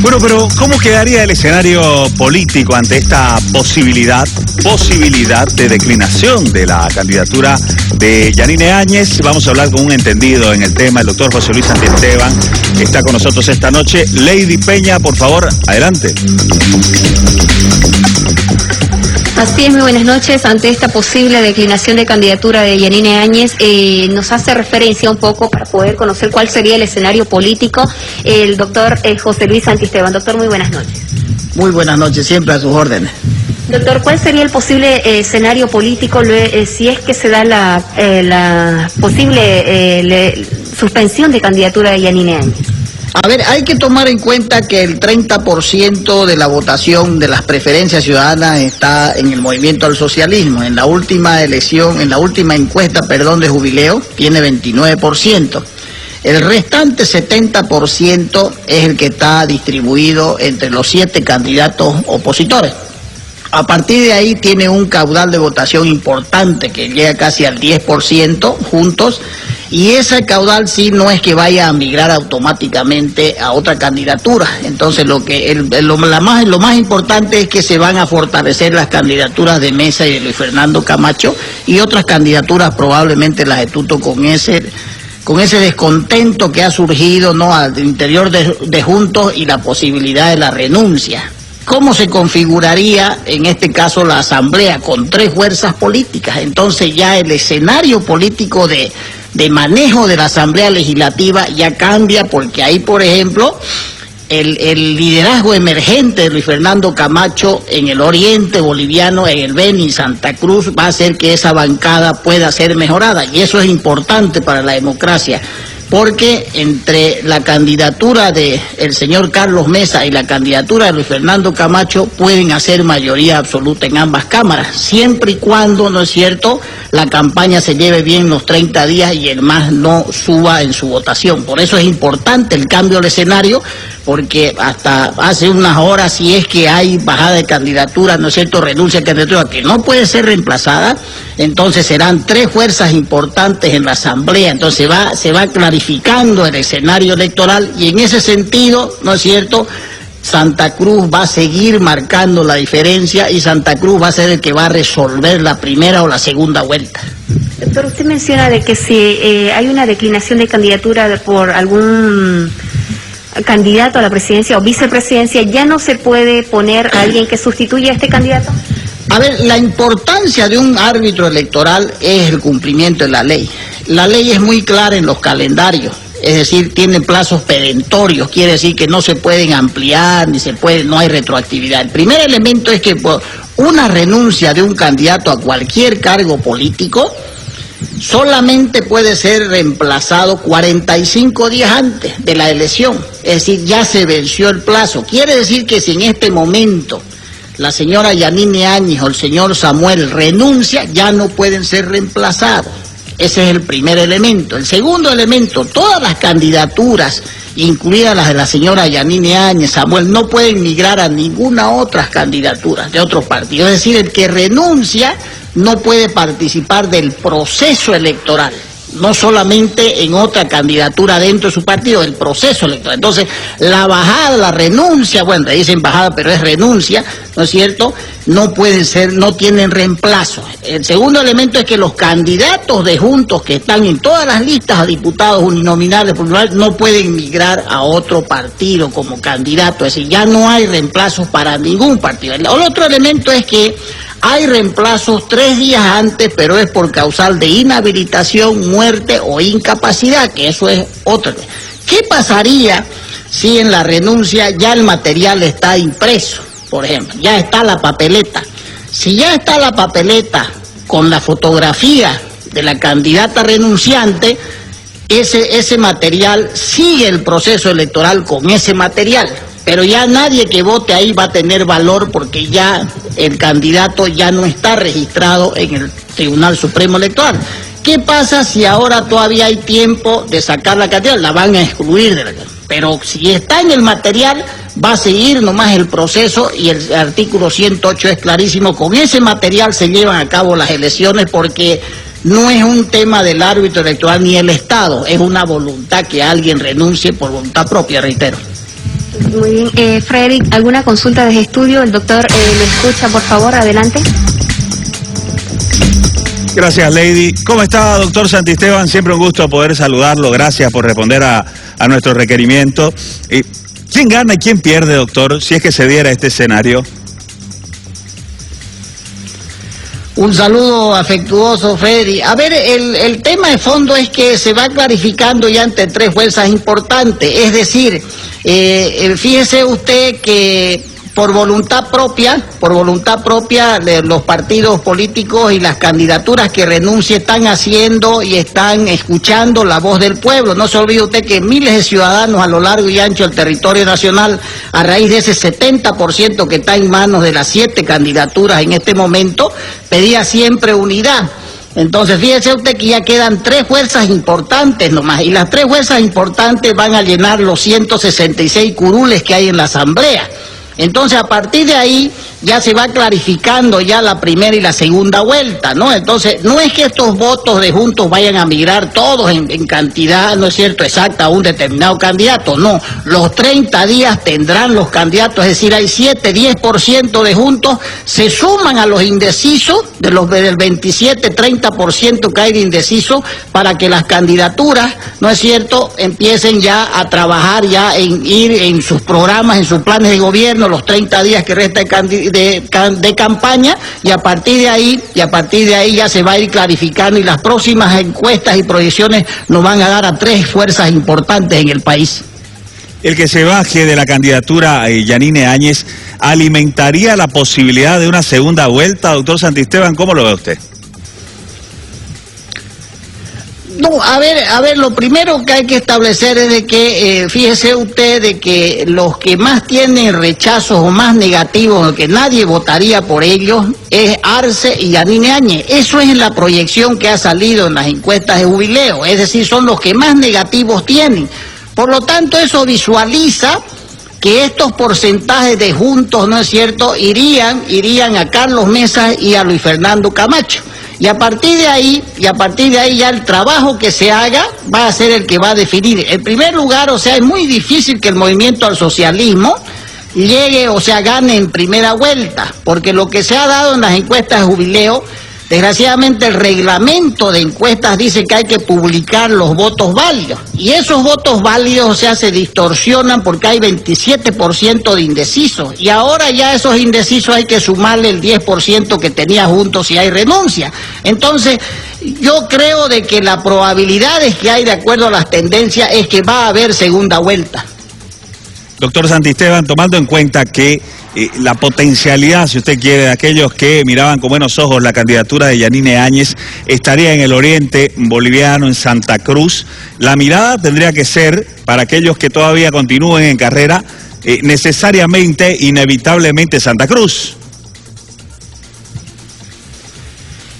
Bueno, pero ¿cómo quedaría el escenario político ante esta posibilidad de declinación de la candidatura de Yanine Áñez? Vamos a hablar con un entendido en el tema, el doctor José Luis Santiesteban, que está con nosotros esta noche. Lady Peña, por favor, adelante. Así es, muy buenas noches. Ante esta posible declinación de candidatura de Yanine Áñez, nos hace referencia un poco para poder conocer cuál sería el escenario político el doctor José Luis Santiesteban. Doctor, muy buenas noches. Muy buenas noches, siempre a sus órdenes. Doctor, ¿cuál sería el posible escenario político si es que se da la posible suspensión de candidatura de Yanine Áñez? A ver, hay que tomar en cuenta que el 30% de la votación de las preferencias ciudadanas está en el movimiento al socialismo. En la última encuesta, de Jubileo, tiene 29%. El restante 70% es el que está distribuido entre los 7 candidatos opositores. A partir de ahí tiene un caudal de votación importante que llega casi al 10% juntos, y ese caudal sí no es que vaya a migrar automáticamente a otra candidatura. Entonces lo más importante es que se van a fortalecer las candidaturas de Mesa y de Luis Fernando Camacho, y otras candidaturas probablemente las de Tuto con ese descontento que ha surgido, ¿no?, al interior de Juntos, y la posibilidad de la renuncia. ¿Cómo se configuraría en este caso la asamblea? Con 3 fuerzas políticas. Entonces ya el escenario político de manejo de la asamblea legislativa ya cambia, porque ahí, por ejemplo, el liderazgo emergente de Luis Fernando Camacho en el oriente boliviano, en el Beni, Santa Cruz, va a hacer que esa bancada pueda ser mejorada, y eso es importante para la democracia, porque entre la candidatura de el señor Carlos Mesa y la candidatura de Luis Fernando Camacho pueden hacer mayoría absoluta en ambas cámaras, siempre y cuando, ¿no es cierto?, la campaña se lleve bien los 30 días y el MAS no suba en su votación. Por eso es importante el cambio de escenario, porque hasta hace unas horas, si es que hay bajada de candidatura, ¿no es cierto?, renuncia de candidatura que no puede ser reemplazada, entonces serán 3 fuerzas importantes en la asamblea. Entonces se va clarificando el escenario electoral, y en ese sentido, ¿no es cierto?, Santa Cruz va a seguir marcando la diferencia, y Santa Cruz va a ser el que va a resolver la primera o la segunda vuelta. Doctor, usted menciona de que si hay una declinación de candidatura por algún candidato a la presidencia o vicepresidencia, ¿ya no se puede poner a alguien que sustituya a este candidato? A ver, la importancia de un árbitro electoral es el cumplimiento de la ley. La ley es muy clara en los calendarios, es decir, tiene plazos perentorios, quiere decir que no se pueden ampliar, no hay retroactividad. El primer elemento es que por una renuncia de un candidato a cualquier cargo político solamente puede ser reemplazado 45 días antes de la elección, es decir, ya se venció el plazo. Quiere decir que si en este momento la señora Yanine Áñez o el señor Samuel renuncia, ya no pueden ser reemplazados. Ese es el primer elemento. El segundo elemento, todas las candidaturas, incluidas las de la señora Yanine Áñez, Samuel, no pueden migrar a ninguna otra candidatura de otro partido. Es decir, el que renuncia no puede participar del proceso electoral, no solamente en otra candidatura dentro de su partido, el proceso electoral. Entonces, la bajada, la renuncia, bueno, le dicen bajada, pero es renuncia, ¿no es cierto?, no pueden ser, no tienen reemplazo. El segundo elemento es que los candidatos de Juntos que están en todas las listas a diputados uninominales no pueden migrar a otro partido como candidato, es decir, ya no hay reemplazos para ningún partido. El otro elemento es que hay reemplazos 3 días antes, pero es por causal de inhabilitación, muerte o incapacidad, que eso es otro. ¿Qué pasaría si en la renuncia ya el material está impreso? Por ejemplo, ya está la papeleta. Si ya está la papeleta con la fotografía de la candidata renunciante, ese material sigue el proceso electoral con ese material. Pero ya nadie que vote ahí va a tener valor, porque ya el candidato ya no está registrado en el Tribunal Supremo Electoral. ¿Qué pasa si ahora todavía hay tiempo de sacar la candidata? La van a excluir de la candidata. Pero si está en el material, va a seguir nomás el proceso, y el artículo 108 es clarísimo. Con ese material se llevan a cabo las elecciones, porque no es un tema del árbitro electoral ni el Estado, es una voluntad que alguien renuncie por voluntad propia, reitero. Muy bien. Frederick, ¿alguna consulta desde estudio? El doctor me escucha, por favor, adelante. Gracias, Lady. ¿Cómo está, doctor Santisteban? Siempre un gusto poder saludarlo. Gracias por responder a nuestro requerimiento. ¿Quién gana y quién pierde, doctor, si es que se diera este escenario? Un saludo afectuoso, Freddy. A ver, el tema de fondo es que se va clarificando ya entre tres fuerzas importantes. Es decir, fíjese usted que por voluntad propia, los partidos políticos y las candidaturas que renuncien están haciendo y están escuchando la voz del pueblo. No se olvide usted que miles de ciudadanos a lo largo y ancho del territorio nacional, a raíz de ese 70% que está en manos de las 7 candidaturas en este momento, pedía siempre unidad. Entonces, fíjese usted que ya quedan 3 fuerzas importantes nomás, y las 3 fuerzas importantes van a llenar los 166 curules que hay en la Asamblea. Entonces, a partir de ahí ya se va clarificando ya la primera y la segunda vuelta, ¿no? Entonces, no es que estos votos de Juntos vayan a migrar todos en cantidad, ¿no es cierto?, exacta a un determinado candidato, no. Los 30 días tendrán los candidatos, es decir, hay 7-10% de Juntos, se suman a los indecisos, del 27-30% que hay de indecisos, para que las candidaturas, ¿no es cierto?, empiecen ya a trabajar ya en ir en sus programas, en sus planes de gobierno, los 30 días que resta de campaña, y a partir de ahí ya se va a ir clarificando, y las próximas encuestas y proyecciones nos van a dar a 3 fuerzas importantes en el país. El que se baje de la candidatura Yanine Áñez alimentaría la posibilidad de una segunda vuelta, doctor Santisteban. ¿Cómo lo ve usted? No, a ver, lo primero que hay que establecer es de que, fíjese usted, de que los que más tienen rechazos o más negativos, o que nadie votaría por ellos, es Arce y Yanine Áñez. Eso es la proyección que ha salido en las encuestas de Jubileo, es decir, son los que más negativos tienen. Por lo tanto, eso visualiza que estos porcentajes de Juntos, ¿no es cierto?, irían a Carlos Mesa y a Luis Fernando Camacho. Y a partir de ahí ya el trabajo que se haga va a ser el que va a definir. En primer lugar, o sea, es muy difícil que el movimiento al socialismo llegue, o sea, gane en primera vuelta, porque lo que se ha dado en las encuestas de Jubileo, desgraciadamente el reglamento de encuestas dice que hay que publicar los votos válidos, y esos votos válidos, o sea, se distorsionan porque hay 27% de indecisos, y ahora ya esos indecisos hay que sumarle el 10% que tenía Juntos si hay renuncia. Entonces, yo creo de que la probabilidad que hay, de acuerdo a las tendencias, es que va a haber segunda vuelta. Doctor Santisteban, tomando en cuenta que la potencialidad, si usted quiere, de aquellos que miraban con buenos ojos la candidatura de Yanine Áñez estaría en el oriente boliviano, en Santa Cruz, la mirada tendría que ser, para aquellos que todavía continúen en carrera, necesariamente, inevitablemente Santa Cruz.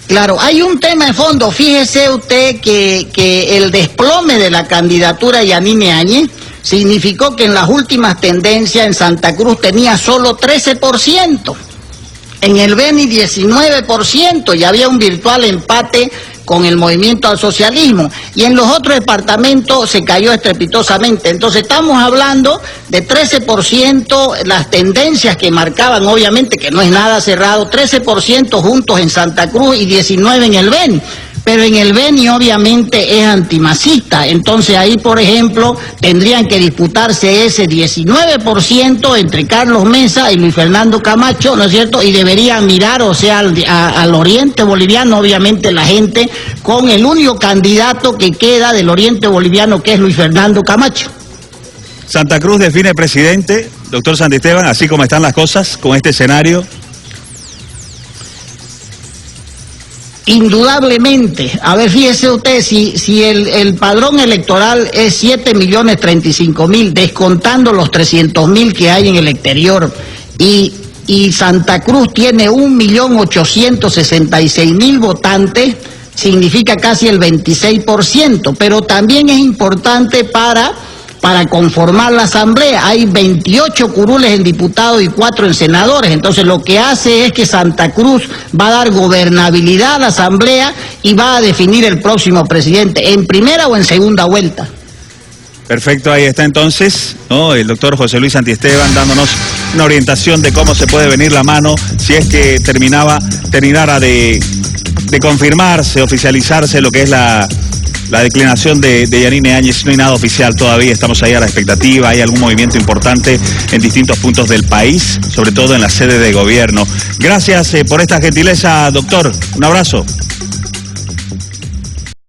Claro, hay un tema de fondo. Fíjese usted que el desplome de la candidatura de Yanine Áñez significó que en las últimas tendencias en Santa Cruz tenía solo 13%, en el Beni 19%, y había un virtual empate con el movimiento al socialismo, y en los otros departamentos se cayó estrepitosamente. Entonces estamos hablando de 13%, las tendencias que marcaban, obviamente que no es nada cerrado, 13% Juntos en Santa Cruz y 19% en el Beni. Pero en el Beni obviamente es antimacista, entonces ahí, por ejemplo, tendrían que disputarse ese 19% entre Carlos Mesa y Luis Fernando Camacho, ¿no es cierto? Y deberían mirar, o sea, al oriente boliviano, obviamente la gente, con el único candidato que queda del oriente boliviano, que es Luis Fernando Camacho. Santa Cruz define presidente, doctor Santisteban, así como están las cosas con este escenario. Indudablemente. A ver, fíjese usted, si el padrón electoral es 7.035.000, descontando los 300.000 que hay en el exterior, y Santa Cruz tiene 1.866.000 votantes, significa casi el 26%, pero también es importante para conformar la asamblea. Hay 28 curules en diputados y 4 en senadores. Entonces lo que hace es que Santa Cruz va a dar gobernabilidad a la asamblea y va a definir el próximo presidente, en primera o en segunda vuelta. Perfecto, ahí está entonces, ¿no? El doctor José Luis Santiesteban dándonos una orientación de cómo se puede venir la mano si es que terminara de confirmarse, oficializarse lo que es la declinación de Yanine Áñez. No hay nada oficial todavía, estamos ahí a la expectativa. Hay algún movimiento importante en distintos puntos del país, sobre todo en la sede de gobierno. Gracias por esta gentileza, doctor. Un abrazo.